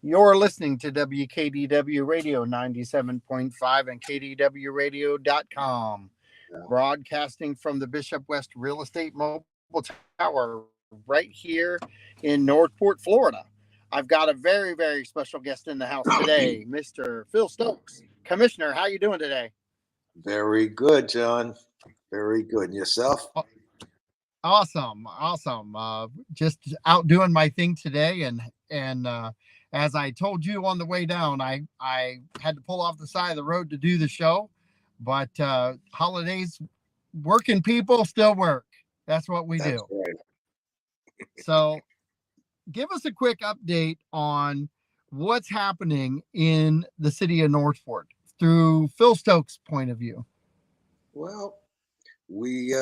You're listening to WKDW Radio 97.5 and KDWRadio.com, Yeah. broadcasting from the Bishop West Real Estate Mobile Tower right here in Northport, Florida. I've got a very, very special guest in the house today, Mr. Phil Stokes. Commissioner, how you doing today? Very good, John. Very good. And yourself? Awesome, awesome. Just out doing my thing today, and as I told you on the way down, I had to pull off the side of the road to do the show, but holidays, working people still work. That's what we That's do. right. So, give us a quick update on what's happening in the city of Northport through Phil Stokes' point of view. Well, we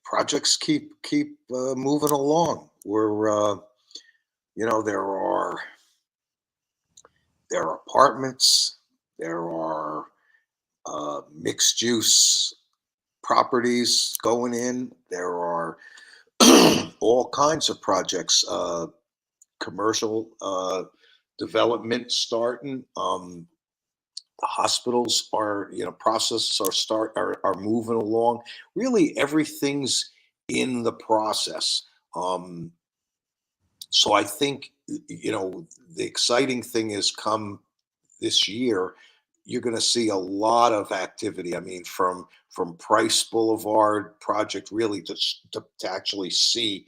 projects keep moving along. There are apartments, there are mixed use properties going in. There are all kinds of projects, commercial development starting. The hospitals are, processes are moving along. Really, everything's in the process. So I think, the exciting thing is come this year, you're going to see a lot of activity. I mean, from Price Boulevard project, really to actually see,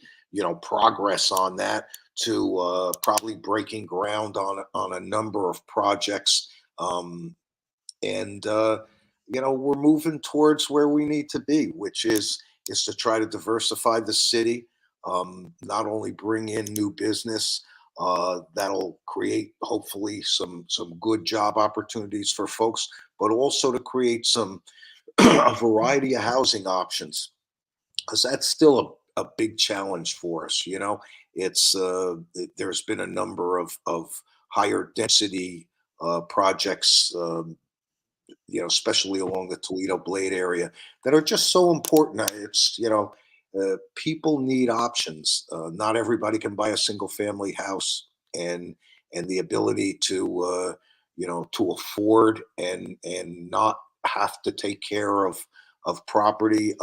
progress on that, to probably breaking ground on a number of projects. And we're moving towards where we need to be, which is to try to diversify the city, not only bring in new business that'll create hopefully some good job opportunities for folks, but also to create some a variety of housing options, because that's still a big challenge for us. It's there's been a number of higher density projects, especially along the Toledo Blade area, that are just so important. It's, people need options. Not everybody can buy a single family house, and the ability to, to afford and not have to take care of property,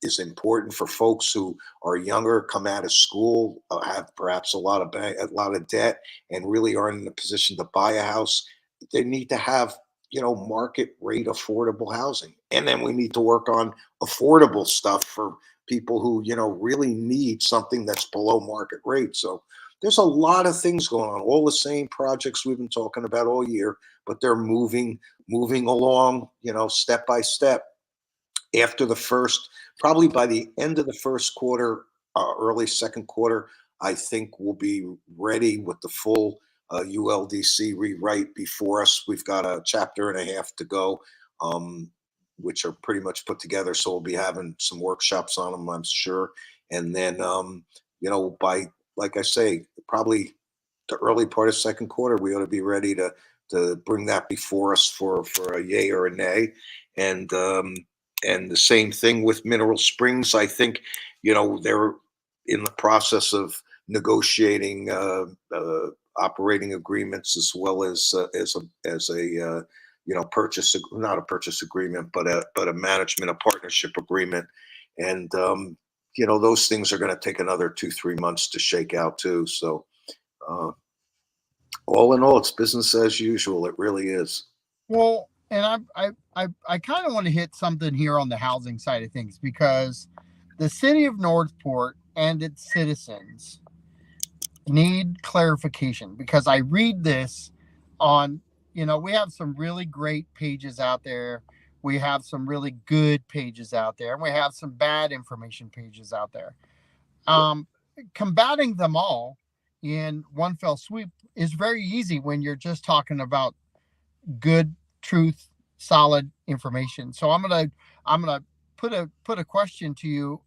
is important for folks who are younger, come out of school, have perhaps a lot of debt, and really aren't in a position to buy a house. They need to have, market rate affordable housing. And then we need to work on affordable stuff for people who, really need something that's below market rate. So there's a lot of things going on, all the same projects we've been talking about all year, but they're moving along, step by step. After probably by the end of the first quarter, early second quarter, I think we'll be ready with the full ULDC rewrite before us. We've got a chapter and a half to go, which are pretty much put together. So we'll be having some workshops on them, I'm sure. And then, by, like I say, probably the early part of second quarter, we ought to be ready to bring that before us for a yay or a nay. And the same thing with Mineral Springs. I think, they're in the process of negotiating operating agreements, as well as a not a purchase agreement, but a management, a partnership agreement. And those things are going to take another 2-3 months to shake out too. So all in all, it's business as usual. It really is. Well, and I kind of want to hit something here on the housing side of things, because the city of Northport and its citizens need clarification, because I read this on, we have some really great pages out there. We have some really good pages out there, and we have some bad information pages out there. Combating them all in one fell swoop is very easy when you're just talking about good, truth, solid information. So I'm gonna put a question to you,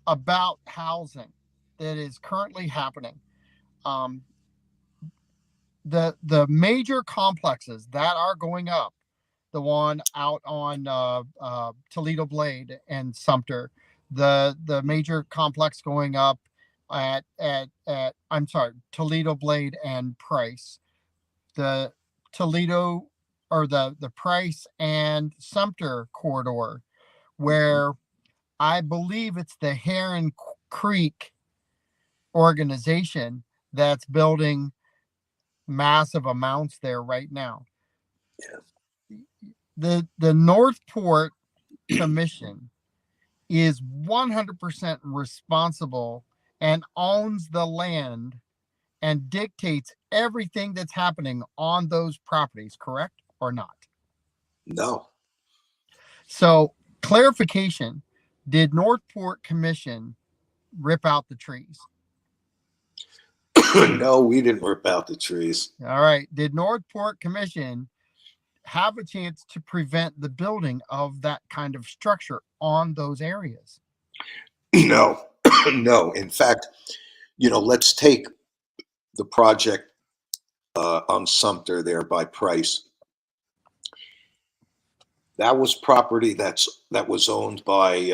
about housing that is currently happening. Um, the major complexes that are going up, the one out on Toledo Blade and Sumter, the major complex going up at I'm sorry, Toledo Blade and Price. The Toledo or the Price and Sumter corridor, where I believe it's the Heron Creek organization that's building massive amounts there right now. Yeah. The Northport Commission is 100% responsible and owns the land and dictates everything that's happening on those properties, correct or not? No. So, clarification, did Northport Commission rip out the trees? No, we didn't rip out the trees. All right. Did Northport Commission have a chance to prevent the building of that kind of structure on those areas? No, no. In fact, let's take the project on Sumter there by Price. That was property that was owned by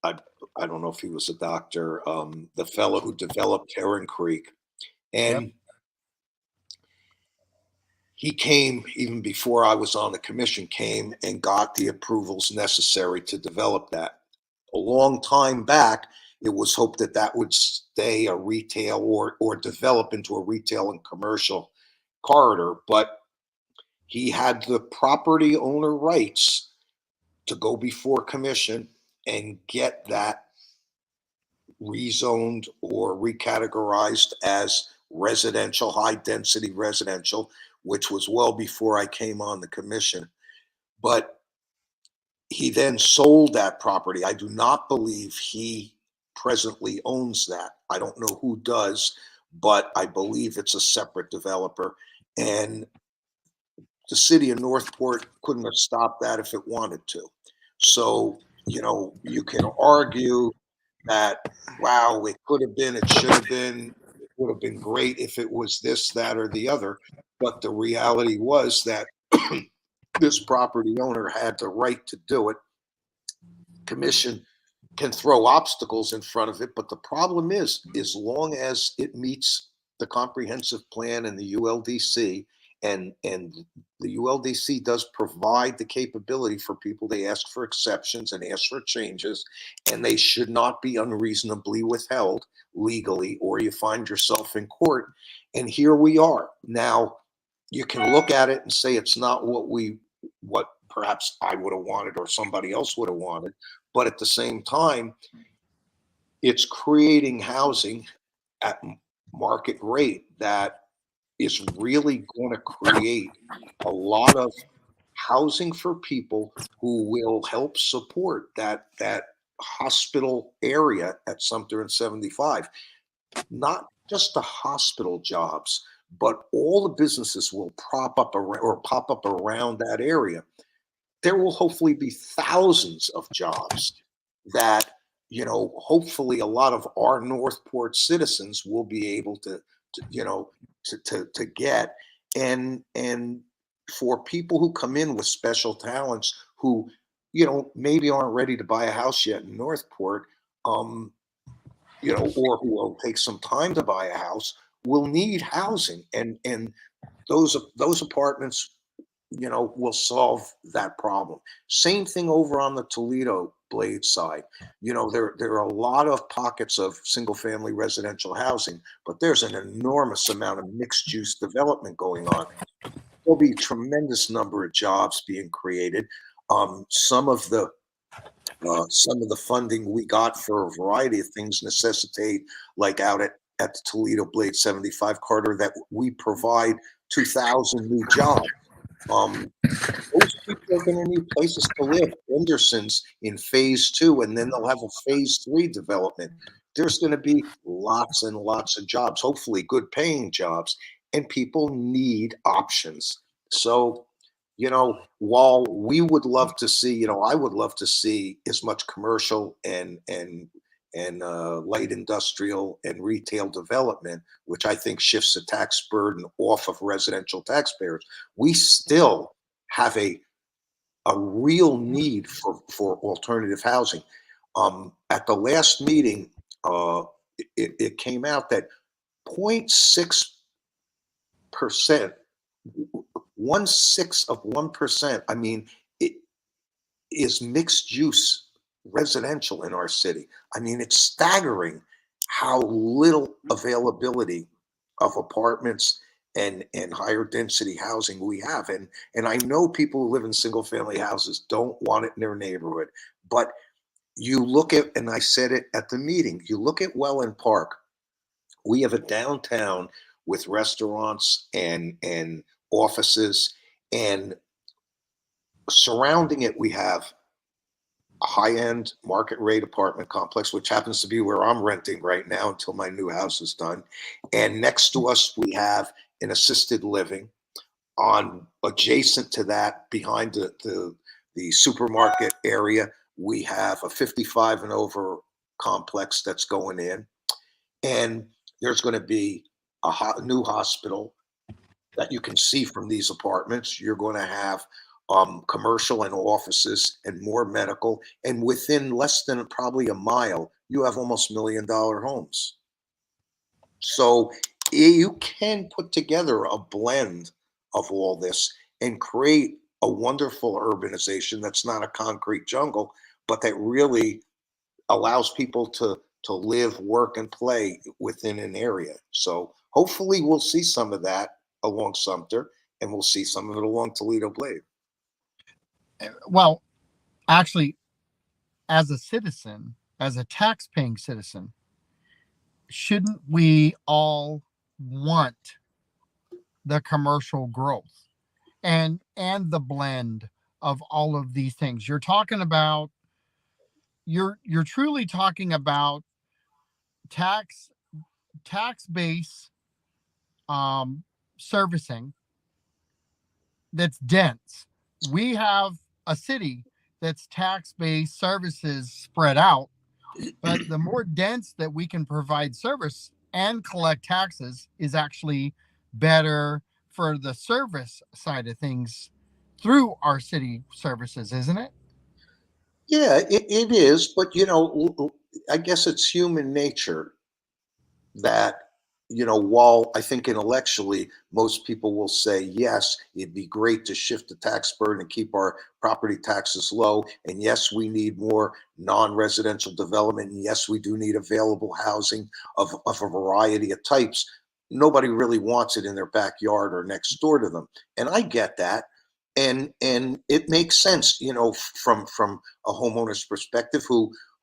I I don't know if he was a doctor, the fellow who developed Heron Creek, Yep. and he came even before I was on the commission, came and got the approvals necessary to develop that. A long time back, it was hoped that that would stay a retail or develop into a retail and commercial corridor, but he had the property owner rights to go before commission and get that rezoned or recategorized as residential, high density residential, which was well before I came on the commission. But he then sold that property. I do not believe he presently owns that. I don't know who does, but I believe it's a separate developer. And the city of Northport couldn't have stopped that if it wanted to. So, you can argue that, wow, it could have been, it should have been, it would have been great if it was this, that, or the other. But the reality was that this property owner had the right to do it. Commission can throw obstacles in front of it, but the problem is, as long as it meets the comprehensive plan and the ULDC, and the ULDC does provide the capability for people to ask for exceptions and ask for changes, and they should not be unreasonably withheld legally, or you find yourself in court. And here we are. Now, you can look at it and say it's not what perhaps I would have wanted or somebody else would have wanted, but at the same time, it's creating housing at market rate that is really going to create a lot of housing for people who will help support that hospital area at Sumter and 75. Not just the hospital jobs, but all the businesses will prop up or pop up around that area. There will hopefully be thousands of jobs that, hopefully a lot of our Northport citizens will be able to get. And for people who come in with special talents who, maybe aren't ready to buy a house yet in Northport, or who will take some time to buy a house, will need housing. And those apartments, will solve that problem. Same thing over on the Toledo Blade side. There are a lot of pockets of single family residential housing, but there's an enormous amount of mixed use development going on. There'll be a tremendous number of jobs being created. Some of the funding we got for a variety of things necessitate, like out at the Toledo Blade 75 corridor, that we provide 2,000 new jobs. Those people are going to need places to live. Henderson's in phase 2, and then they'll have a phase 3 development. There's going to be lots and lots of jobs, hopefully good paying jobs, and people need options. So, while we would love to see, I would love to see as much commercial and light industrial and retail development, which I think shifts the tax burden off of residential taxpayers. We still have a real need for alternative housing. At the last meeting, it came out that 0.6%, 1/6 of 1%. I mean, it is mixed use residential in our city. I mean, it's staggering how little availability of apartments and higher density housing we have. And I know people who live in single family houses don't want it in their neighborhood, but you look at, and I said it at the meeting, you look at Welland Park, we have a downtown with restaurants and offices, and surrounding it we have a high-end market rate apartment complex, which happens to be where I'm renting right now until my new house is done. And next to us we have an assisted living. On adjacent to that, behind the supermarket area, we have a 55 and over complex that's going in, and there's going to be a new hospital that you can see from these apartments. You're going to have commercial and offices and more medical. And within less than probably a mile, you have almost $1 million homes. So you can put together a blend of all this and create a wonderful urbanization that's not a concrete jungle, but that really allows people to live, work, and play within an area. So hopefully we'll see some of that along Sumter, and we'll see some of it along Toledo Blade. Well, actually, as a citizen, as a tax-paying citizen, shouldn't we all want the commercial growth and the blend of all of these things? You're talking about, you're truly talking about tax base servicing that's dense. We have a city that's tax based services spread out, but the more dense that we can provide service and collect taxes is actually better for the service side of things through our city services, isn't it? Yeah, it is, but I guess it's human nature that, while I think intellectually most people will say, yes, it'd be great to shift the tax burden and keep our property taxes low. And yes, we need more non-residential development. And yes, we do need available housing of a variety of types. Nobody really wants it in their backyard or next door to them. And I get that. And it makes sense, from a homeowner's perspective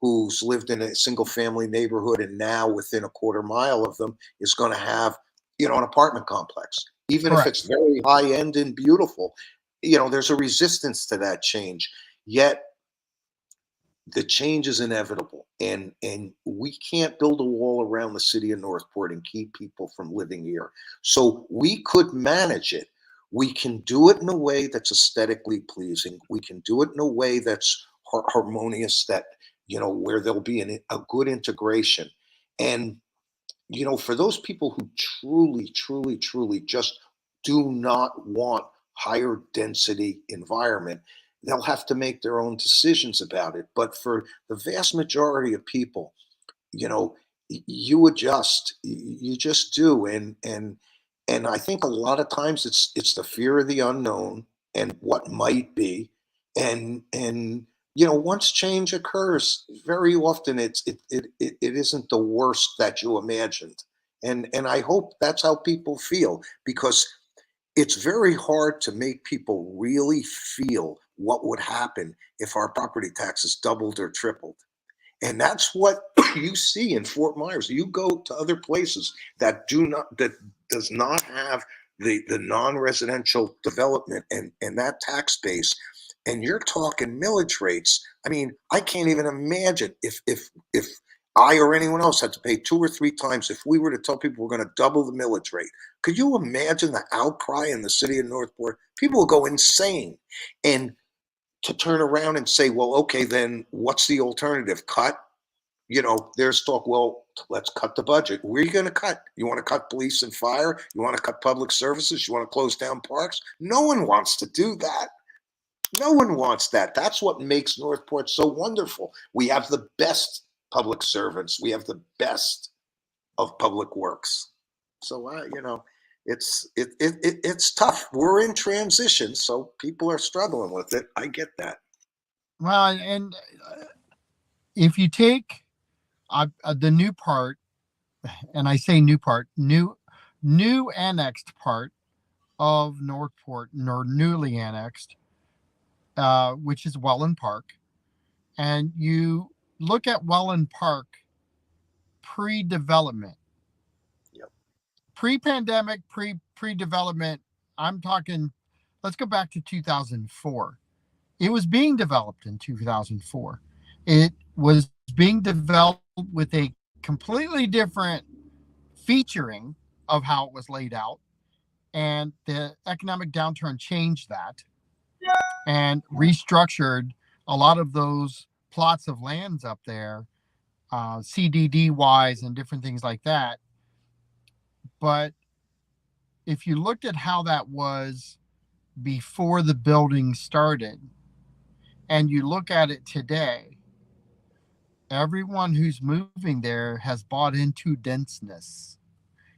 who's lived in a single family neighborhood and now within a quarter mile of them is going to have, an apartment complex. Even if Correct. it's very high end and beautiful, there's a resistance to that change. Yet the change is inevitable, and we can't build a wall around the city of Northport and keep people from living here. So we could manage it. We can do it in a way that's aesthetically pleasing. We can do it in a way that's harmonious, that where there'll be a good integration. And for those people who truly, truly, truly just do not want higher density environment, they'll have to make their own decisions about it. But for the vast majority of people, you adjust, you just do. And I think a lot of times it's the fear of the unknown and what might be. And once change occurs, very often it isn't the worst that you imagined. And I hope that's how people feel, because it's very hard to make people really feel what would happen if our property taxes doubled or tripled. And that's what you see in Fort Myers. You go to other places that does not have the non-residential development and that tax base, and you're talking millage rates. I mean, I can't even imagine if I or anyone else had to pay 2 or 3 times if we were to tell people we're going to double the millage rate. Could you imagine the outcry in the city of Northport? People will go insane. And to turn around and say, well, okay, then what's the alternative? Cut? There's talk, well, let's cut the budget. Where are you going to cut? You want to cut police and fire? You want to cut public services? You want to close down parks? No one wants to do that. No one wants that. That's what makes Northport so wonderful. We have the best public servants. We have the best. of Public Works. So it's tough. We're in transition, so people are struggling with it. I get that. Well, and if you take the new part, and I say new part, new annexed part of Northport, or newly annexed, which is Welland Park, and you look at Welland Park pre-development, Yep. pre-pandemic, pre-development. I'm talking. Let's go back to 2004. It was being developed in 2004. It was being developed with a completely different featuring of how it was laid out, and the economic downturn changed that and restructured a lot of those plots of lands up there, CDD wise and different things like that. But if you looked at how that was before the building started and you look at it today, everyone who's moving there has bought into denseness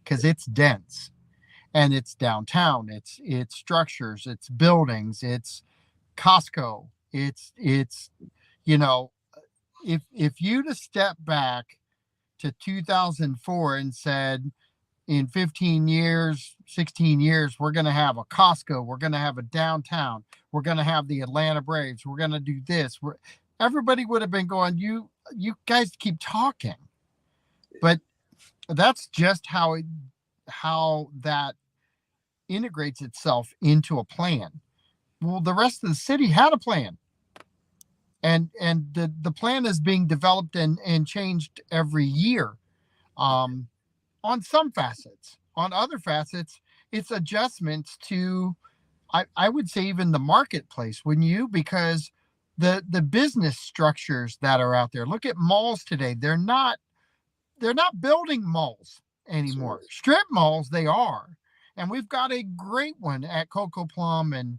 because it's dense, and it's downtown, it's structures, it's buildings, it's Costco, it's you know, if you'd have stepped back to 2004 and said, in 15 years, 16 years, we're going to have a Costco, we're going to have a downtown, we're going to have the Atlanta Braves, we're going to do this, everybody would have been going, you guys keep talking. But that's just how that integrates itself into a plan. Well, the rest of the city had a plan, and the plan is being developed and changed every year. On some facets, on other facets, it's adjustments to, I would say, even the marketplace, wouldn't you? Because the business structures that are out there. Look at malls today. They're not building malls anymore. Strip malls, they are. And we've got a great one at Coco Plum, and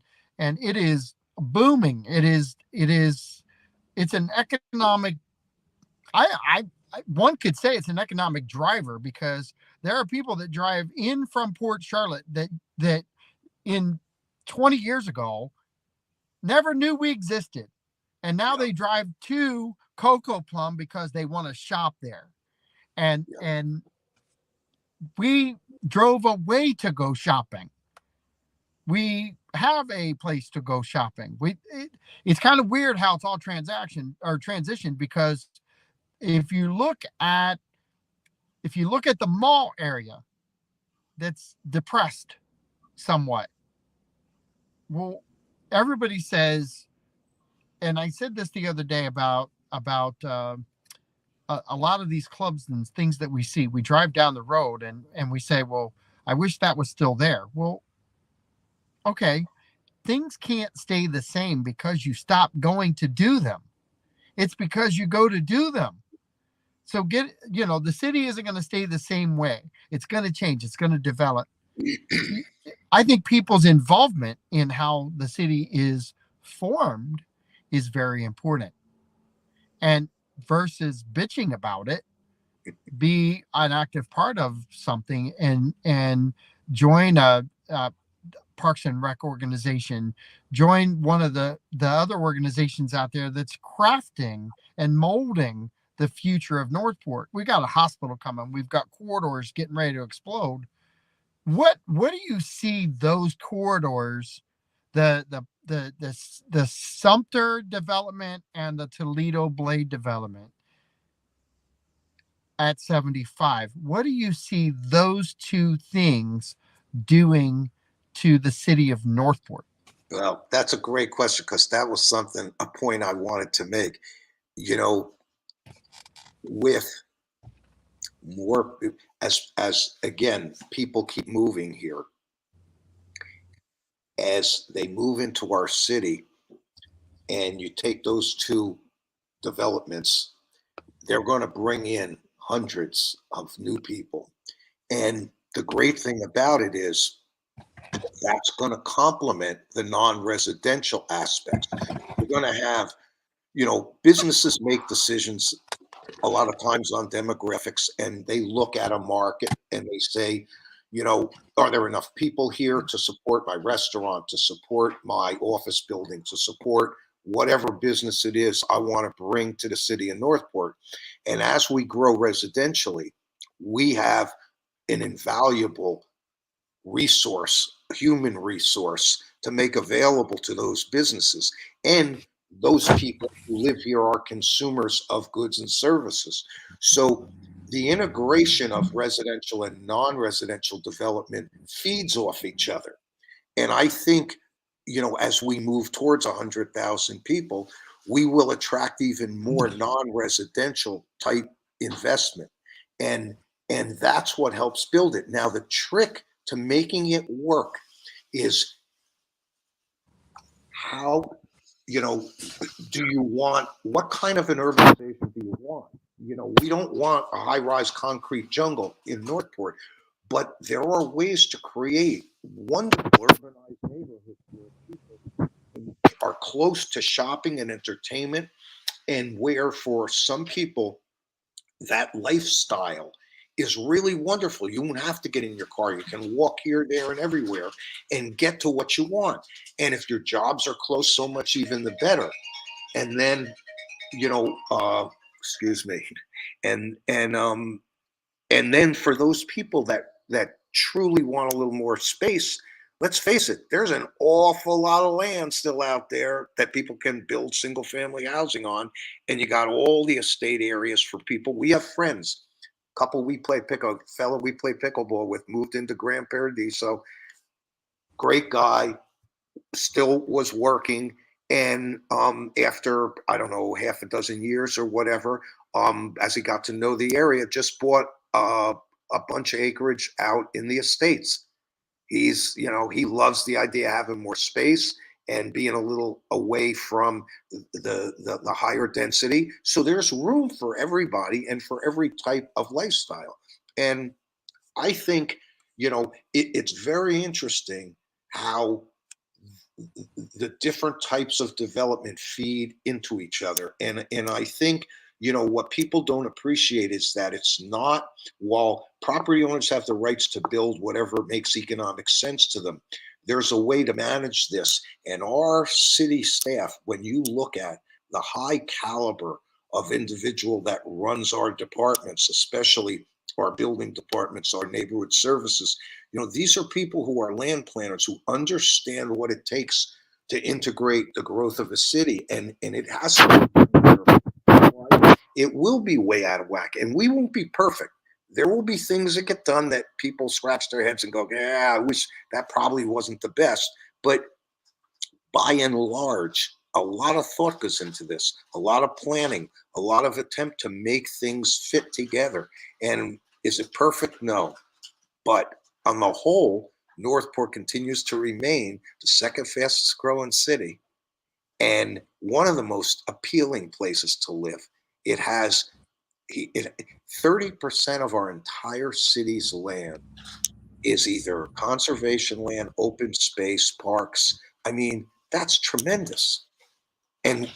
it is booming. It's an economic, one could say it's an economic driver, because there are people that drive in from Port Charlotte that in 20 years ago never knew we existed. And now they drive to Coco Plum because they want to shop there. And we drove away to go shopping. We have a place to go shopping. It's kind of weird how it's all transition, because if you look at the mall area, that's depressed somewhat. Well, everybody says, and I said this the other day about a lot of these clubs and things that we see. We drive down the road and we say, well, I wish that was still there. Well, okay, things can't stay the same because you stop going to do them. It's because you go to do them. So the city isn't going to stay the same way. It's going to change. It's going to develop. I think people's involvement in how the city is formed is very important. And versus bitching about it, be an active part of something and join a Parks and Rec organization, join one of the other organizations out there that's crafting and molding the future of Northport. We got a hospital coming. We've got corridors getting ready to explode. What do you see those corridors, the Sumter development and the Toledo Blade development at 75? What do you see those two things doing to the city of Northport? Well, that's a great question, because that was a point I wanted to make. With more, as again, people keep moving here, as they move into our city, and you take those two developments, they're going to bring in hundreds of new people. And the great thing about it is that's going to complement the non-residential aspects. We're going to have, businesses make decisions a lot of times on demographics, and they look at a market and they say, you know, are there enough people here to support my restaurant, to support my office building, to support whatever business it is I want to bring to the city of Northport? And as we grow residentially, we have an invaluable resource, human resource to make available to those businesses. And those people who live here are consumers of goods and services. So the integration of residential and non-residential development feeds off each other. And I think, you know, as we move towards 100,000 people, we will attract even more non-residential type investment. And and that's what helps build it. Now, the trick to making it work is how, you know, do you want, what kind of an urbanization do you want? You know, we don't want a high-rise concrete jungle in Northport, but there are ways to create wonderful urbanized neighborhoods where people are close to shopping and entertainment, and where for some people that lifestyle is really wonderful. You won't have to get in your car. You can walk here, there, and everywhere and get to what you want. And if your jobs are close, so much even the better. And then, you know, excuse me, and and um and then for those people that truly want a little more space, let's face it, there's an awful lot of land still out there that people can build single family housing on. And you got all the estate areas for people. We have friends, couple we play pickle fellow we play pickleball with, moved into Grand Paradiso. Great guy, still was working. And after, I don't know, half a dozen years or whatever, as he got to know the area, just bought a bunch of acreage out in the estates. He's, you know, he loves the idea of having more space and being a little away from the higher density. So there's room for everybody and for every type of lifestyle. And I think, you know, it's very interesting how the different types of development feed into each other. And I think, you know, what people don't appreciate is that it's not, while property owners have the rights to build whatever makes economic sense to them, there's a way to manage this. And our city staff, when you look at the high caliber of individual that runs our departments, especially our building departments, our neighborhood services, you know, these are people who are land planners who understand what it takes to integrate the growth of a city. And it has to, it will be way out of whack, and we won't be perfect. There will be things that get done that people scratch their heads and go, yeah, I wish that probably wasn't the best. But by and large, a lot of thought goes into this, a lot of planning, a lot of attempt to make things fit together. And is it perfect? No. But on the whole, Northport continues to remain the second fastest growing city and one of the most appealing places to live. It has 30% of our entire city's land is either conservation land, open space, parks. I mean, that's tremendous. And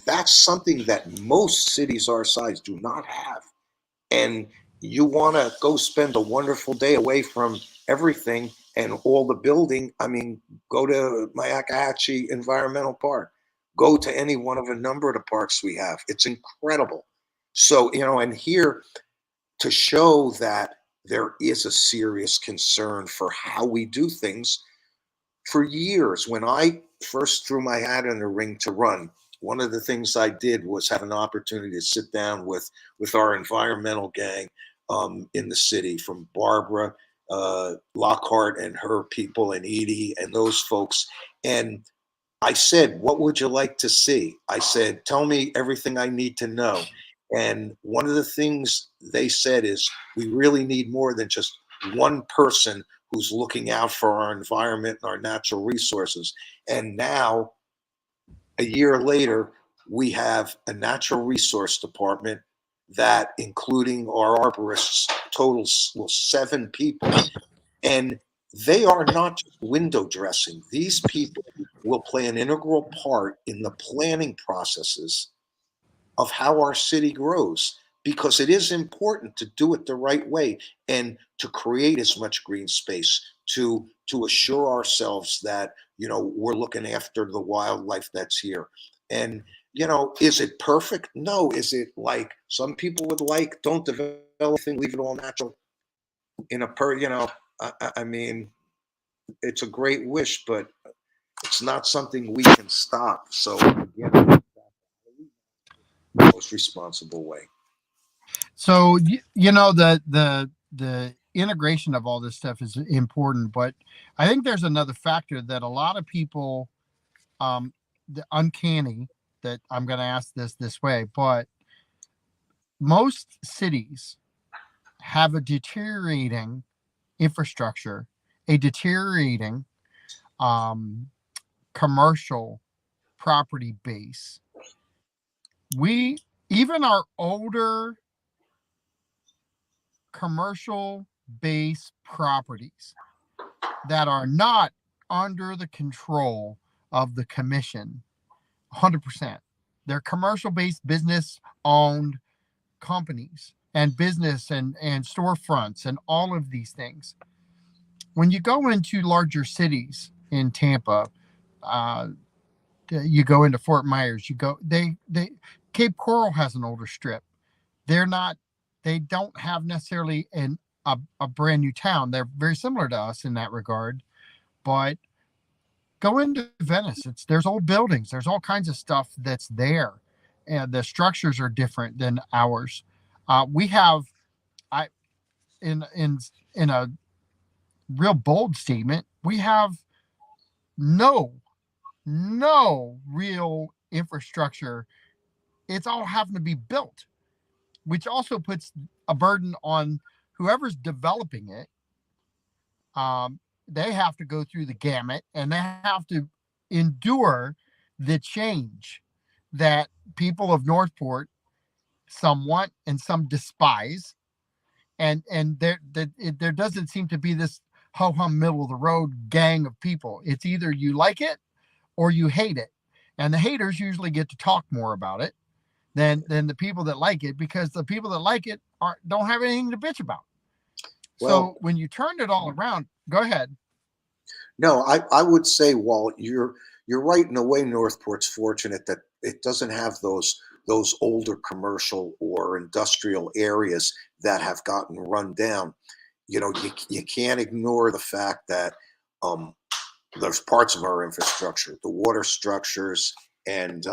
that's something that most cities our size do not have. And you want to go spend a wonderful day away from everything and all the building. I mean, go to Myakahatchee Environmental Park, go to any one of a number of the parks we have. It's incredible. So, you know, and here to show that there is a serious concern for how we do things. For years, when I first threw my hat in the ring to run, one of the things I did was have an opportunity to sit down with our environmental gang in the city, from Barbara Lockhart and her people, and Edie and those folks. And I said, what would you like to see? I said, tell me everything I need to know. And one of the things they said is, we really need more than just one person who's looking out for our environment and our natural resources. And now, a year later, we have a natural resource department that, including our arborists, totals, well, 7 people. And they are not just window dressing. These people will play an integral part in the planning processes of how our city grows. because it is important to do it the right way and to create as much green space to assure ourselves that we're looking after the wildlife that's here. And is it perfect? No. Is it like some people would like, don't develop anything, leave it all natural in a I mean, it's a great wish, but it's not something we can stop. So again, the most responsible way. So the integration of all this stuff is important, but I think there's another factor that a lot of people, the uncanny, that I'm going to ask this way, but most cities have a deteriorating infrastructure, a deteriorating um, commercial property base. We even our older commercial base properties that are not under the control of the commission 100%. They're commercial based, business owned companies and business and storefronts and all of these things. When you go into larger cities in Tampa, uh, you go into Fort Myers, you go, they, Cape Coral has an older strip. They're not, they don't have necessarily a brand new town. They're very similar to us in that regard, but go into Venice. There's old buildings. There's all kinds of stuff that's there, and the structures are different than ours. We have, I in in a real bold statement, we have no no real infrastructure. It's all having to be built, which also puts a burden on whoever's developing it. Um, they have to go through the gamut and they have to endure the change that people of Northport some want and some despise. And there doesn't seem to be this ho hum middle of the road gang of people. It's either you like it or you hate it, and the haters usually get to talk more about it than the people that like it, because the people that like it don't have anything to bitch about. So Well, when you turned it all around, go ahead. no, I would say, Walt, you're right in a way. Northport's fortunate that it doesn't have those older commercial or industrial areas that have gotten run down. You can't ignore the fact that um, there's parts of our infrastructure, the and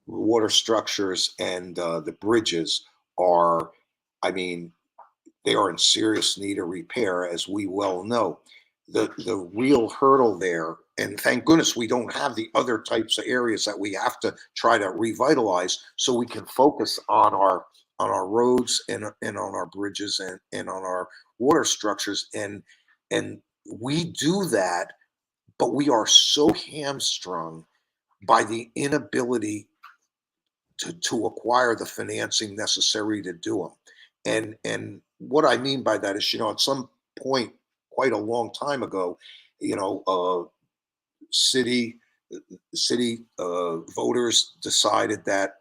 water structures and the bridges are, I mean, they are in serious need of repair, as we well know. The real hurdle there, and thank goodness we don't have the other types of areas that we have to try to revitalize, so we can focus on our roads and on our bridges and on our water structures, and we do that, but we are so hamstrung by the inability to acquire the financing necessary to do them. And what I mean by that is, at some point, quite a long time ago, you know, uh, city city voters decided that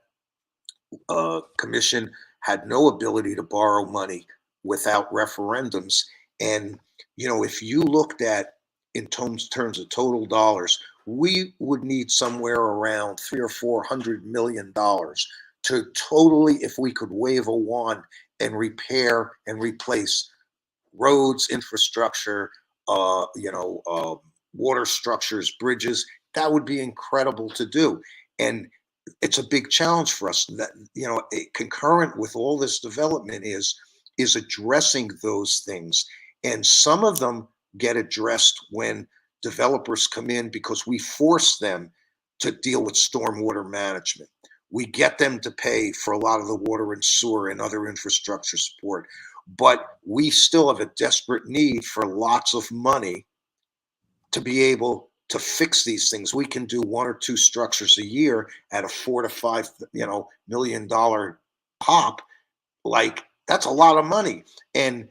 commission had no ability to borrow money without referendums. And if you looked at in terms of total dollars, we would need somewhere around 3 or 400 million dollars to totally, if we could wave a wand and repair and replace roads, infrastructure, water structures, bridges. That would be incredible to do. And it's a big challenge for us. That concurrent with all this development is addressing those things, and some of them get addressed when developers come in because we force them to deal with stormwater management. We get them to pay for a lot of the water and sewer and other infrastructure support, but we still have a desperate need for lots of money to be able to fix these things. We can do one or two structures a year at a 4 to 5, $1 million pop. Like, that's a lot of money. And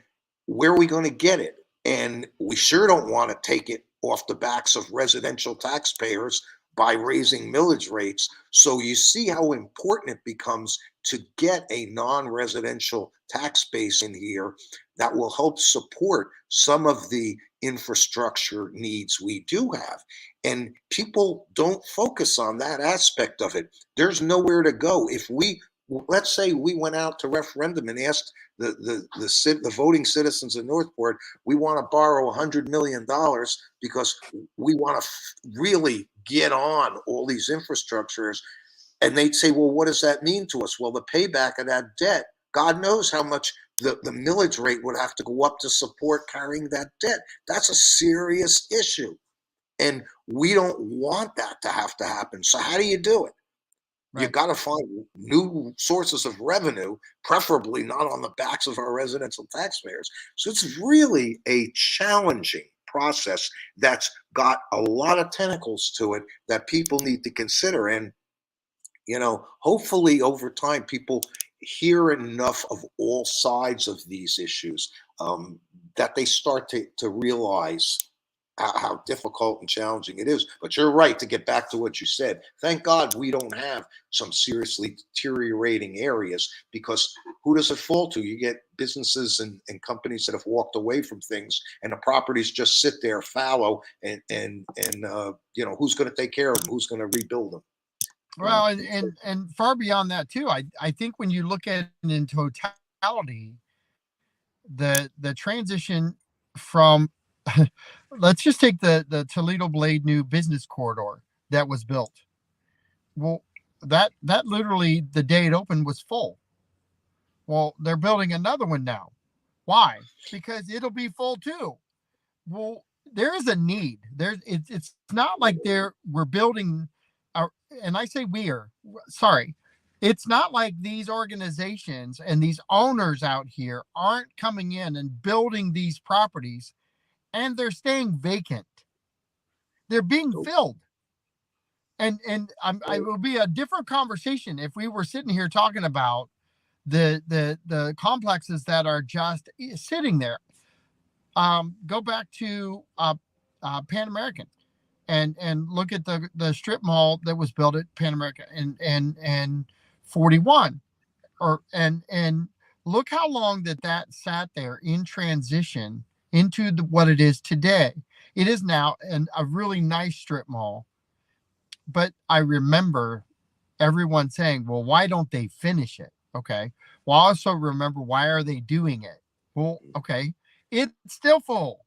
where are we going to get it? And we sure don't want to take it off the backs of residential taxpayers by raising millage rates. So you see how important it becomes to get a non-residential tax base in here that will help support some of the infrastructure needs we do have. And people don't focus on that aspect of it. There's nowhere to go. If we, let's say we went out to referendum and asked the voting citizens of Northport, we want to borrow $100 million because we want to really get on all these infrastructures. And they'd say, well, what does that mean to us? Well, the payback of that debt, God knows how much the millage rate would have to go up to support carrying that debt. That's a serious issue. And we don't want that to have to happen. So how do you do it? You Right. got to find new sources of revenue, preferably not on the backs of our residential taxpayers. So it's really a challenging process that's got a lot of tentacles to it that people need to consider. And, hopefully over time, people hear enough of all sides of these issues that they start to realize how difficult and challenging it is. But you're right, to get back to what you said. Thank God we don't have some seriously deteriorating areas, because who does it fall to? You get businesses and companies that have walked away from things, and the properties just sit there fallow, and who's going to take care of them? Who's going to rebuild them? Well, and far beyond that too. I think when you look at it in totality, the transition from let's just take the Toledo Blade new business corridor that was built. Well, that literally the day it opened was full. Well, they're building another one now. Why? Because it'll be full too. Well, there is a need. It's not like we're building our, and I say sorry. It's not like these organizations and these owners out here aren't coming in and building these properties, and they're staying vacant. They're being filled. And it would be a different conversation if we were sitting here talking about the complexes that are just sitting there. Go back to Pan American and look at the strip mall that was built at Pan American and 41, and look how long that sat there in transition into what it is today. It is now a really nice strip mall, but I remember everyone saying, well, why don't they finish it? Okay. Well, I also remember, why are they doing it? Well, okay, it's still full.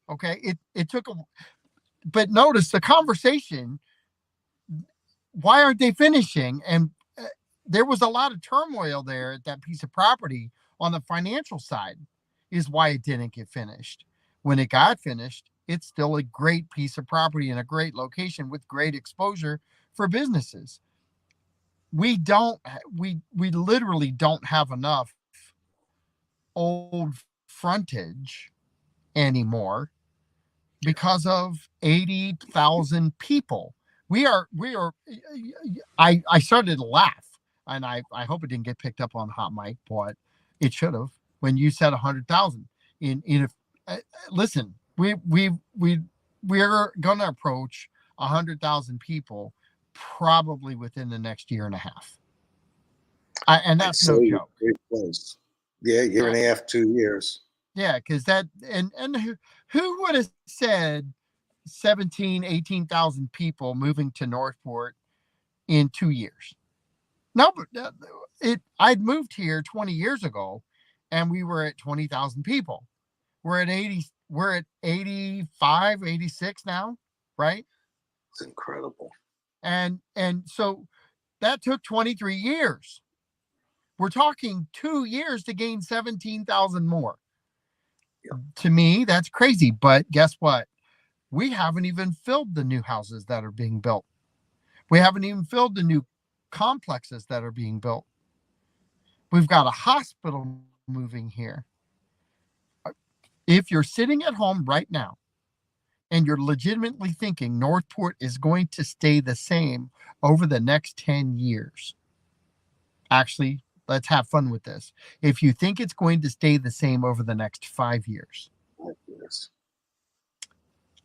Okay. It took but notice the conversation. Why aren't they finishing? And there was a lot of turmoil there at that piece of property on the financial side, is why it didn't get finished. When it got finished, it's still a great piece of property in a great location with great exposure for businesses. We literally don't have enough old frontage anymore because of 80,000 people. We are I started to laugh, and I hope it didn't get picked up on hot mic, but it should have, when you said 100,000 in listen, we're going to approach 100,000 people probably within the next year and a half. And that's no joke. Great place. Yeah, year and a half, 2 years. Yeah, because and who would have said 18,000 people moving to Northport in 2 years? No, but I'd moved here 20 years ago, and we were at 20,000 people. We're at 80. We're at 85, 86 now, right? It's incredible. And so that took 23 years. We're talking 2 years to gain 17,000 more. Yeah. To me, that's crazy. But guess what? We haven't even filled the new houses that are being built. We haven't even filled the new complexes that are being built. We've got a hospital moving here. If you're sitting at home right now and you're legitimately thinking Northport is going to stay the same over the next 10 years, actually, let's have fun with this. If you think it's going to stay the same over the next 5 years,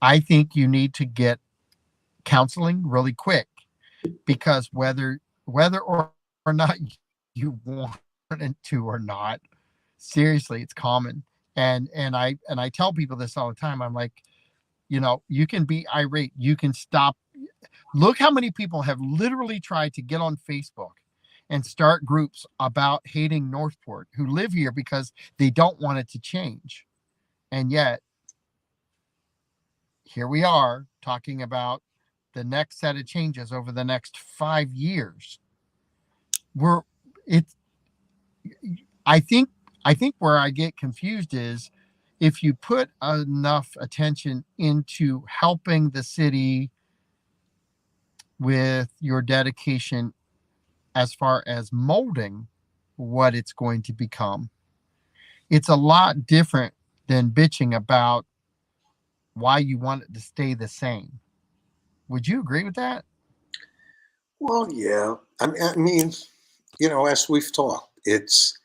I think you need to get counseling really quick, because whether or not you want it to or not, seriously, it's common. And I tell people this all the time. I'm like, you can be irate, you can stop. Look how many people have literally tried to get on Facebook and start groups about hating Northport, who live here because they don't want it to change. And yet, here we are talking about the next set of changes over the next 5 years. We're it's I think I think where I get confused is, if you put enough attention into helping the city with your dedication as far as molding what it's going to become, it's a lot different than bitching about why you want it to stay the same. Would you agree with that? Well, yeah. I mean, as we've talked, it's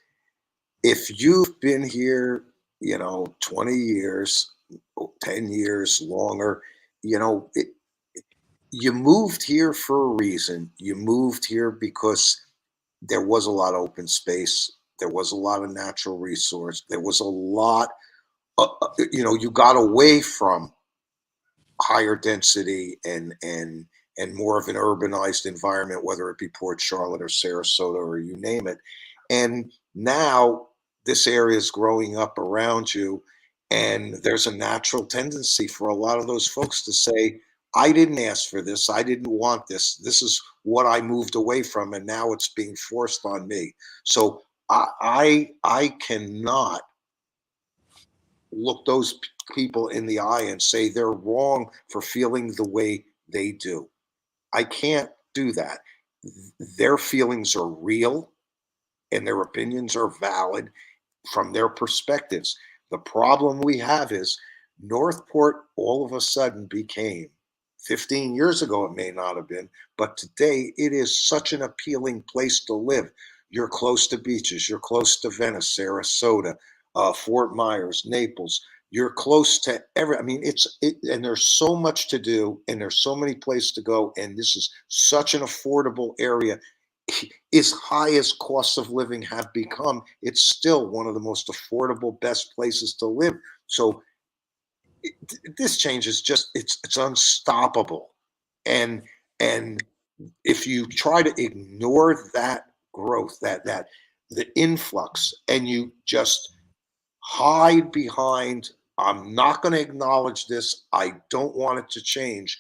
if you've been here, 20 years, 10 years, longer, you know, it, you moved here for a reason. You moved here because there was a lot of open space. There was a lot of natural resource. There was a lot, you got away from higher density and more of an urbanized environment, whether it be Port Charlotte or Sarasota or you name it. And now this area is growing up around you, and there's a natural tendency for a lot of those folks to say, "I didn't ask for this. I didn't want this. This is what I moved away from, and now it's being forced on me." So I cannot look those people in the eye and say they're wrong for feeling the way they do. I can't do that. Their feelings are real and their opinions are valid from their perspectives. The problem we have is Northport all of a sudden became, 15 years ago, it may not have been, but today it is such an appealing place to live. You're close to beaches, you're close to Venice, Sarasota, Fort Myers, Naples. You're close to I mean, and there's so much to do, and there's so many places to go, and this is such an affordable area. As high as costs of living have become, it's still one of the most affordable, best places to live. So this change is just it's unstoppable. And and if you try to ignore that growth, that the influx, and you just hide behind, "I'm not going to acknowledge this, I don't want it to change,"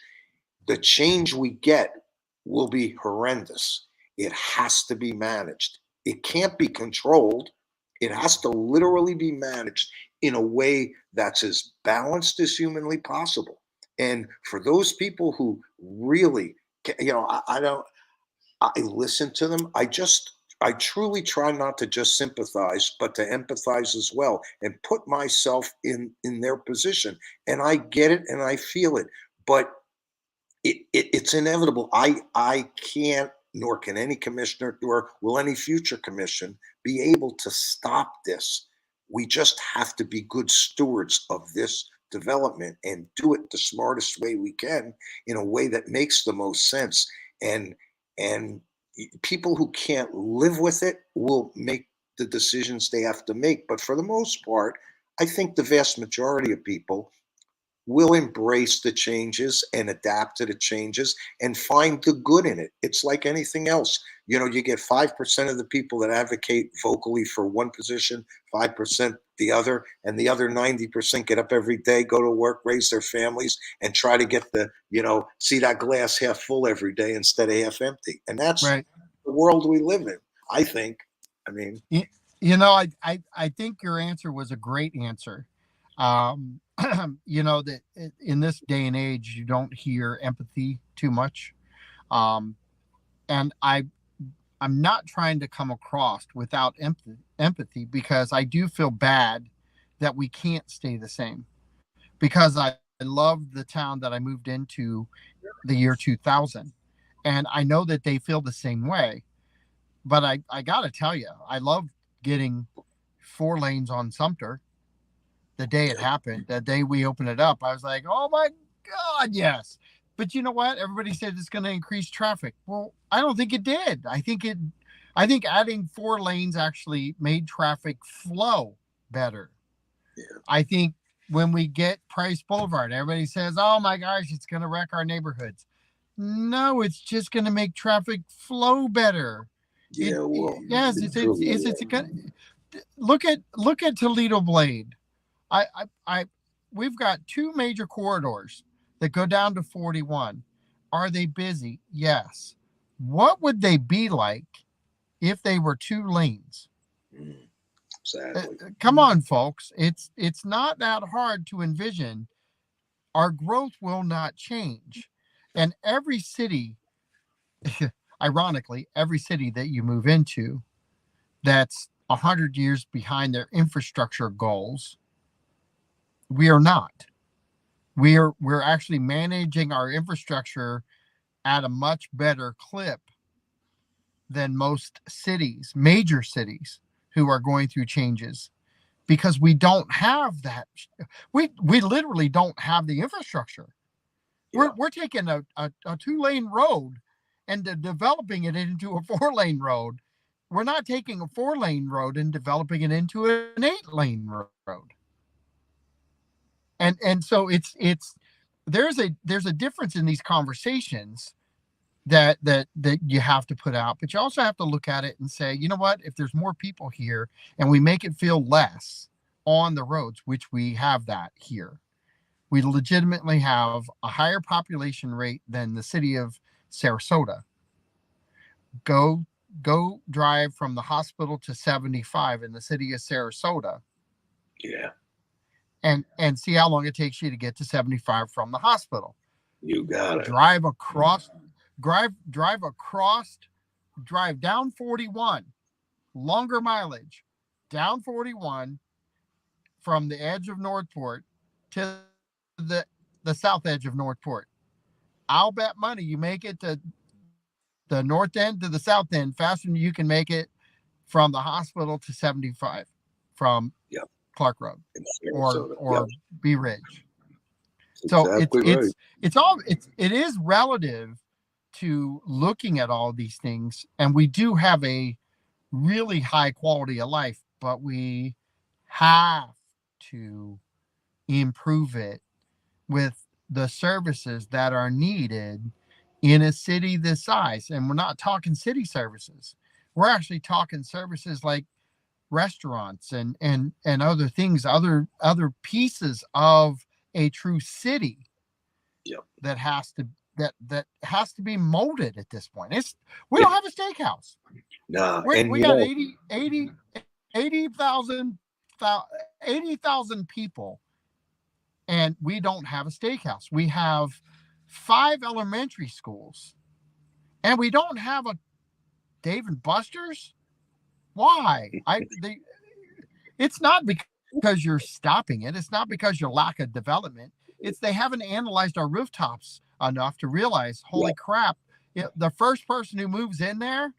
the change we get will be horrendous. It has to be managed. It can't be controlled. It has to literally be managed in a way that's as balanced as humanly possible. And for those people who really, I don't, I listen to them. I truly try not to just sympathize, but to empathize as well, and put myself in their position. And I get it and I feel it. But it's inevitable. I can't, nor can any commissioner, nor will any future commission be able to stop this. We just have to be good stewards of this development and do it the smartest way we can, in a way that makes the most sense. And people who can't live with it will make the decisions they have to make. But for the most part, I think the vast majority of people will embrace the changes and adapt to the changes and find the good in it. It's like anything else. You get 5% of the people that advocate vocally for one position, 5% the other, and the other 90% get up every day, go to work, raise their families, and try to get see that glass half full every day instead of half empty. And that's Right. the world we live in, I think. I mean, You, I think your answer was a great answer. Um, that in this day and age, you don't hear empathy too much. Um, and I'm not trying to come across without empathy, because I do feel bad that we can't stay the same, because I love the town that I moved into the year 2000. And I know that they feel the same way. But I got to tell you, I love getting 4 lanes on Sumter the day it happened, the day we opened it up. I was like, oh my God, yes. But you know what? Everybody said it's going to increase traffic. Well, I don't think it did. I think adding 4 lanes actually made traffic flow better. Yeah. I think when we get Price Boulevard, everybody says, "Oh my gosh, it's going to wreck our neighborhoods." No, it's just going to make traffic flow better. Yeah, well, Yes, it truly it's will. look at Toledo Blade. I we've got 2 major corridors that go down to 41. Are they busy? Yes. What would they be like if they were 2 lanes? Mm, exactly. Come on, folks. It's not that hard to envision. Our growth will not change. And every city, ironically, every city that you move into that's 100 years behind their infrastructure goals, we are not. We're actually managing our infrastructure at a much better clip than most cities, major cities, who are going through changes, because we don't have that. We literally don't have the infrastructure. Yeah. We're taking a 2 lane road and developing it into a 4 lane road. We're not taking a 4 lane road and developing it into an 8 lane road. And so it's there's a difference in these conversations that you have to put out, but you also have to look at it and say, you know what, if there's more people here and we make it feel less on the roads, which we have that here, we legitimately have a higher population rate than the city of Sarasota. Go drive from the hospital to 75 in the city of Sarasota, Yeah. and see how long it takes you to get to 75 from the hospital. You got it. Drive across, drive across, drive down 41, longer mileage, down 41 from the edge of Northport to the south edge of Northport. I'll bet money you make it to the north end to the south end faster than you can make it from the hospital to 75 from Yep. Clark Road In or Sarasota. Yep. Bee Ridge. So Exactly right. it is relative to looking at all these things, and we do have a really high quality of life, but we have to improve it with the services that are needed in a city this size. And we're not talking city services. We're actually talking services like restaurants and other things, other pieces of a true city Yep. that has to be molded at this point. We don't have a steakhouse. Nah, We got 80,000 80,000 people, and we don't have a steakhouse. We have 5 elementary schools, and we don't have a Dave and Buster's. Why? It's not because you're stopping it. It's not because your lack of development. It's they haven't analyzed our rooftops enough to realize, holy crap, the first person who moves in there,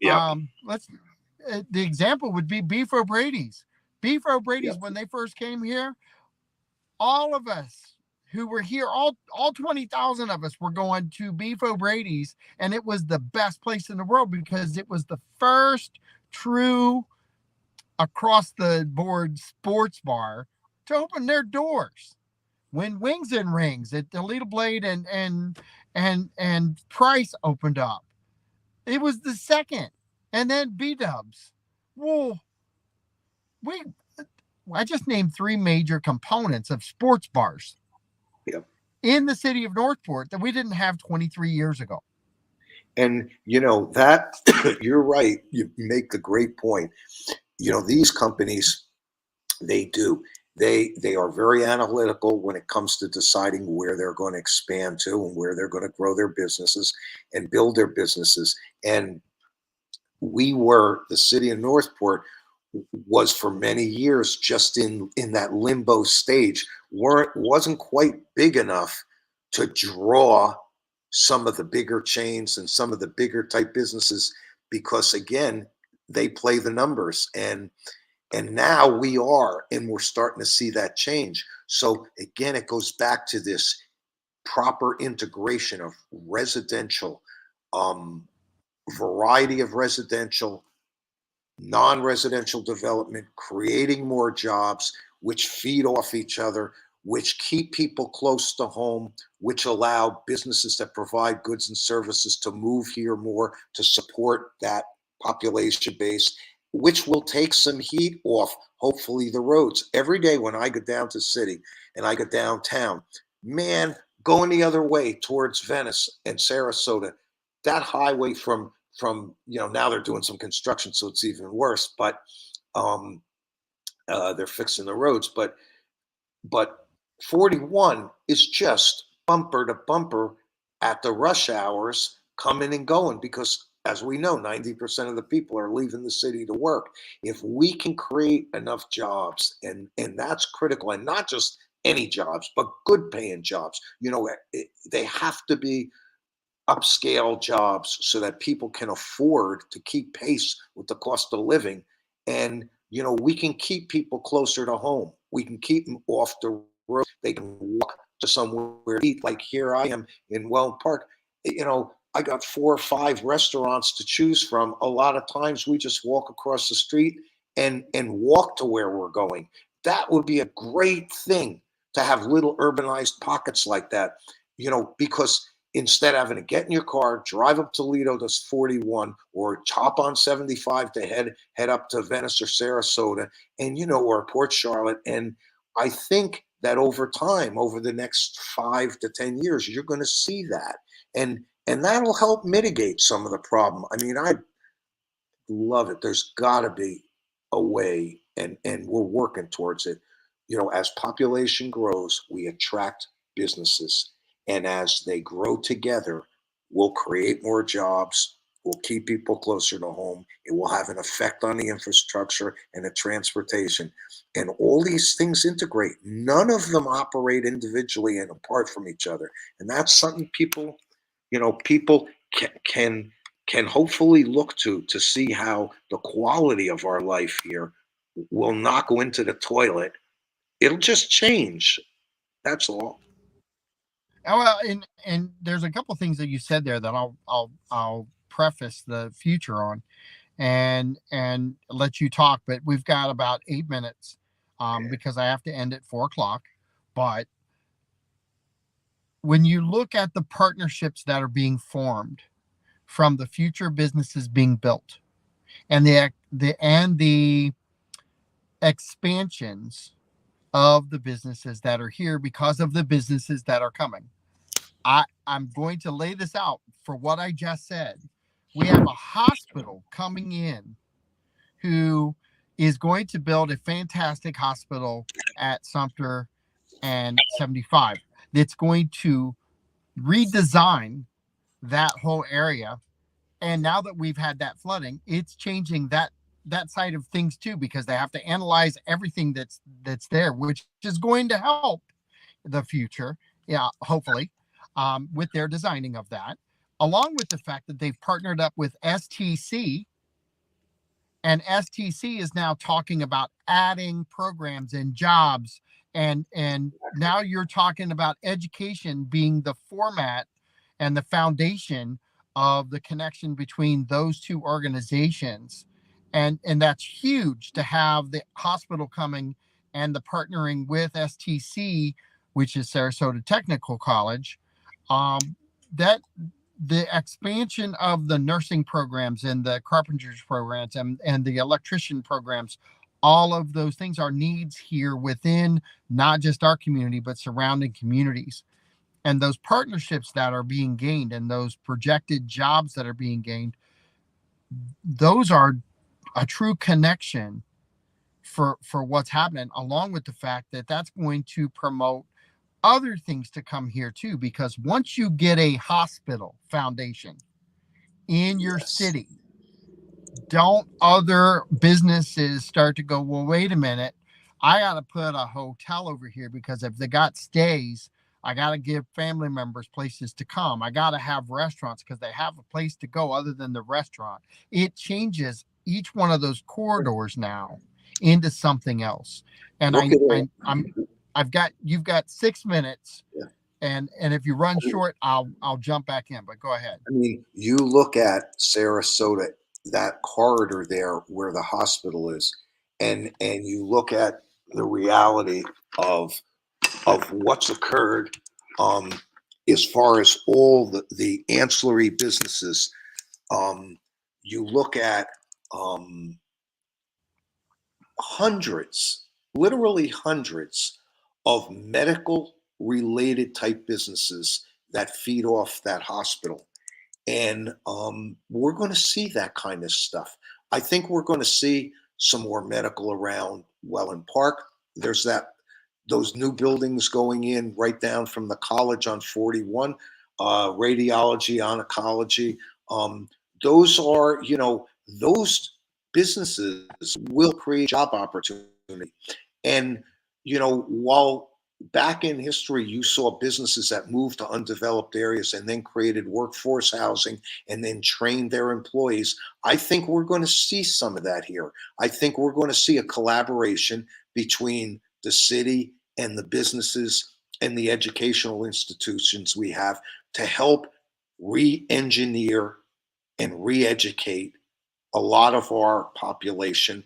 yeah. the example would be Beef O'Brady's. Beef O'Brady's, Yep. when they first came here, all of us who were here, all 20,000 of us were going to Beef O'Brady's, and it was the best place in the world because it was the first true across the board sports bar to open their doors. When Wings and Rings at Toledo Blade and Price opened up, it was the second, and then B Dubs. Well, I just named 3 major components of sports bars. Yep. In the city of Northport that we didn't have 23 years ago. And that you're right. You make a great point. These companies, they are very analytical when it comes to deciding where they're going to expand to and where they're going to grow their businesses and build their businesses. And the city of Northport was for many years just in that limbo stage, wasn't quite big enough to draw some of the bigger chains and some of the bigger type businesses, because again, they play the numbers, and now we are, and we're starting to see that change. So again, it goes back to this proper integration of residential, um, variety of residential, non-residential development, creating more jobs, which feed off each other, which keep people close to home, which allow businesses that provide goods and services to move here more to support that population base, which will take some heat off, hopefully, the roads. Every day when I go down to city and I go downtown, man, going the other way towards Venice and Sarasota, that highway from now they're doing some construction, so it's even worse. But um, they're fixing the roads. But 41 is just bumper to bumper at the rush hours, coming and going, because as we know, 90% of the people are leaving the city to work. If we can create enough jobs, and that's critical, and not just any jobs, but good paying jobs, they have to be upscale jobs so that people can afford to keep pace with the cost of living. And we can keep people closer to home. We can keep them off the road. They can walk to somewhere to eat. Like here I am in Welland Park. I got 4 or 5 restaurants to choose from. A lot of times we just walk across the street and walk to where we're going. That would be a great thing, to have little urbanized pockets like that, because instead of having to get in your car, drive up Toledo to 41, or hop on 75 to head up to Venice or Sarasota, and or Port Charlotte. And I think that over time, over the next 5 to 10 years, you're going to see that, and that'll help mitigate some of the problem. I mean, I love it. There's got to be a way, and we're working towards it. As population grows, we attract businesses, and as they grow together, we'll create more jobs. We'll keep people closer to home. It will have an effect on the infrastructure and the transportation. And all these things integrate. None of them operate individually and apart from each other. And that's something people can hopefully look to see how the quality of our life here will not go into the toilet. It'll just change. That's all. Well, and there's a couple things that you said there that I'll preface the future on, and let you talk. But we've got about 8 minutes, because I have to end at 4 o'clock. But when you look at the partnerships that are being formed from the future businesses being built, and the expansions of the businesses that are here because of the businesses that are coming, I'm going to lay this out for what I just said. We have a hospital coming in who is going to build a fantastic hospital at Sumter and 75 that's going to redesign that whole area. And now that we've had that flooding, it's changing that side of things too, because they have to analyze everything that's there, which is going to help the future, yeah, hopefully, with their designing of that, along with the fact that they've partnered up with STC, and STC is now talking about adding programs and jobs, and now you're talking about education being the format and the foundation of the connection between those two organizations. And that's huge, to have the hospital coming and the partnering with STC, which is Sarasota Technical College. That the expansion of the nursing programs and the carpenters programs and the electrician programs, all of those things are needs here within not just our community, but surrounding communities. And those partnerships that are being gained and those projected jobs that are being gained, those are a true connection for what's happening, along with the fact that that's going to promote other things to come here too. Because once you get a hospital foundation in your Yes. city, don't other businesses start to go, well, wait a minute, I got to put a hotel over here, because if they got stays, I got to give family members places to come. I got to have restaurants because they have a place to go other than the restaurant. It changes each one of those corridors now into something else. And Look at it. I've got, you've got 6 minutes. Yeah. And if you run short, I'll jump back in. But go ahead. I mean, you look at Sarasota, that corridor there where the hospital is, and you look at the reality of what's occurred, um, as far as all the ancillary businesses. You look at um, hundreds, literally hundreds of medical related type businesses that feed off that hospital. And we're going to see that kind of stuff. I think we're going to see some more medical around Welland Park. There's those new buildings going in right down from the college on 41, radiology, oncology. Um, those are, those businesses will create job opportunity. And, while back in history, you saw businesses that moved to undeveloped areas and then created workforce housing and then trained their employees. I think we're going to see some of that here. I think we're going to see a collaboration between the city and the businesses and the educational institutions we have to help re-engineer and re-educate a lot of our population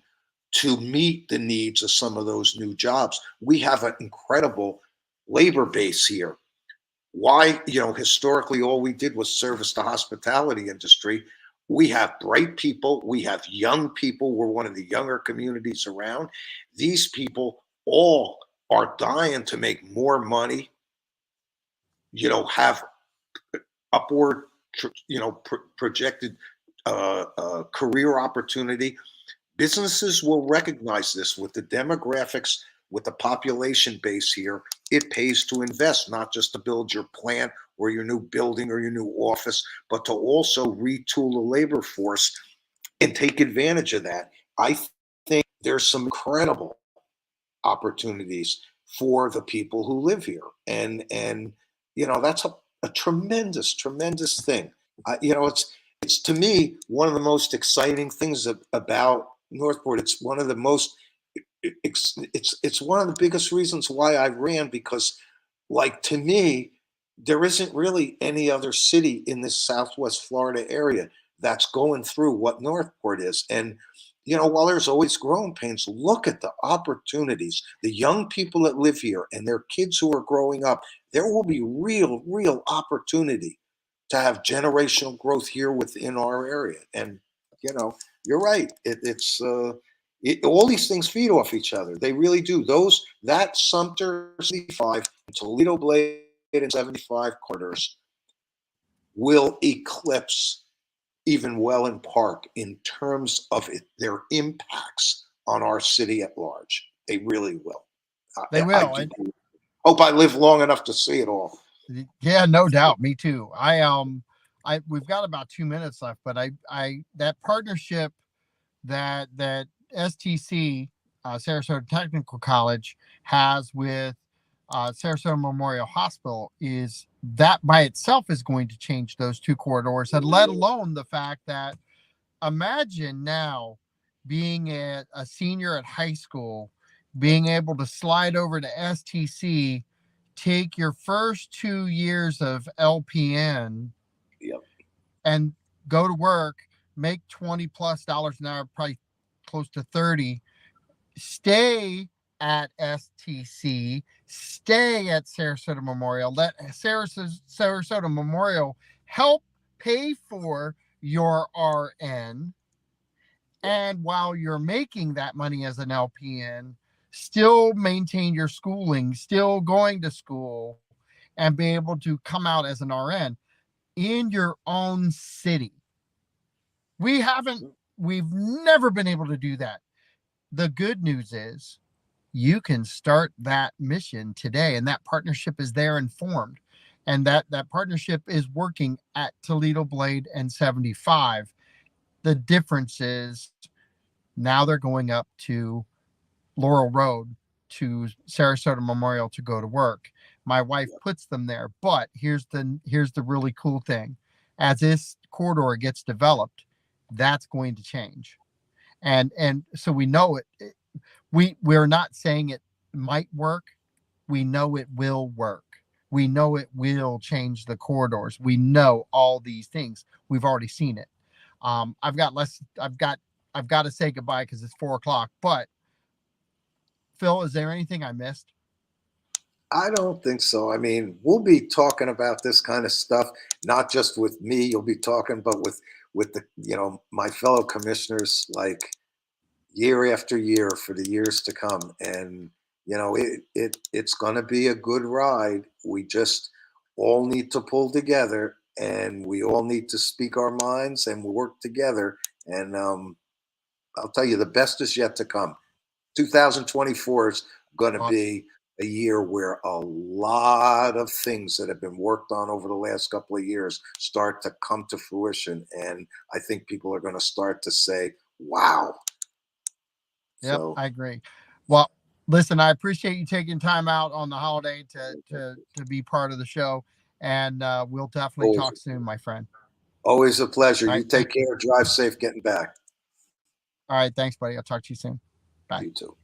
to meet the needs of some of those new jobs. We have an incredible labor base here. Why, historically, all we did was service the hospitality industry. We have bright people, we have young people, we're one of the younger communities around. These people all are dying to make more money, have upward, projected career opportunity. Businesses will recognize this with the demographics, with the population base here. It pays to invest, not just to build your plant or your new building or your new office, but to also retool the labor force and take advantage of that. I think there's some incredible opportunities for the people who live here. And that's a tremendous, tremendous thing. It's to me one of the most exciting things about Northport. It's one of the most it's one of the biggest reasons why I ran, because, like, to me, there isn't really any other city in this Southwest Florida area that's going through what Northport is. And while there's always growing pains, look at the opportunities. The young people that live here and their kids who are growing up, there will be real, real opportunity to have generational growth here within our area. And you're right. All these things feed off each other. They really do. That Sumter 65, Toledo Blade, and 75 corridors will eclipse even Welland Park in terms of their impacts on our city at large. They really will. They will. I hope I live long enough to see it all. Yeah, no doubt. Me too. We've got about 2 minutes left, but that partnership that STC, Sarasota Technical College, has with Sarasota Memorial Hospital, is that by itself is going to change those two corridors, and let alone the fact that, imagine now being a senior at high school, being able to slide over to STC, take your first 2 years of LPN, Yep. and go to work, make $20+ an hour, probably close to 30, stay at STC, stay at Sarasota Memorial, let Sarasota Memorial help pay for your RN. And while you're making that money as an LPN, still maintain your schooling, still going to school, and be able to come out as an RN in your own city. We've never been able to do that. The good news is you can start that mission today, and that partnership is there and formed. And that partnership is working at Toledo Blade and 75. The difference is now they're going up to Laurel Road to Sarasota Memorial to go to work. My wife puts them there, but here's the really cool thing. As this corridor gets developed, that's going to change. And so we know it. We're not saying it might work. We know it will work. We know it will change the corridors. We know all these things. We've already seen it. I've got less. I've got to say goodbye because it's 4 o'clock. But Phil, is there anything I missed? I don't think so. I mean, we'll be talking about this kind of stuff, not just with me. You'll be talking, but with the my fellow commissioners, like year after year for the years to come. And it's going to be a good ride. We just all need to pull together, and we all need to speak our minds and work together. And I'll tell you, the best is yet to come. 2024 is going to be a year where a lot of things that have been worked on over the last couple of years start to come to fruition. And I think people are going to start to say, wow. Yep, So, I agree. Well, listen, I appreciate you taking time out on the holiday to be part of the show, and we'll definitely always, talk soon, my friend. always a pleasure. All You right, thank take you. care. Drive safe getting back. All right, thanks, buddy. I'll talk to you soon. Bye. You too.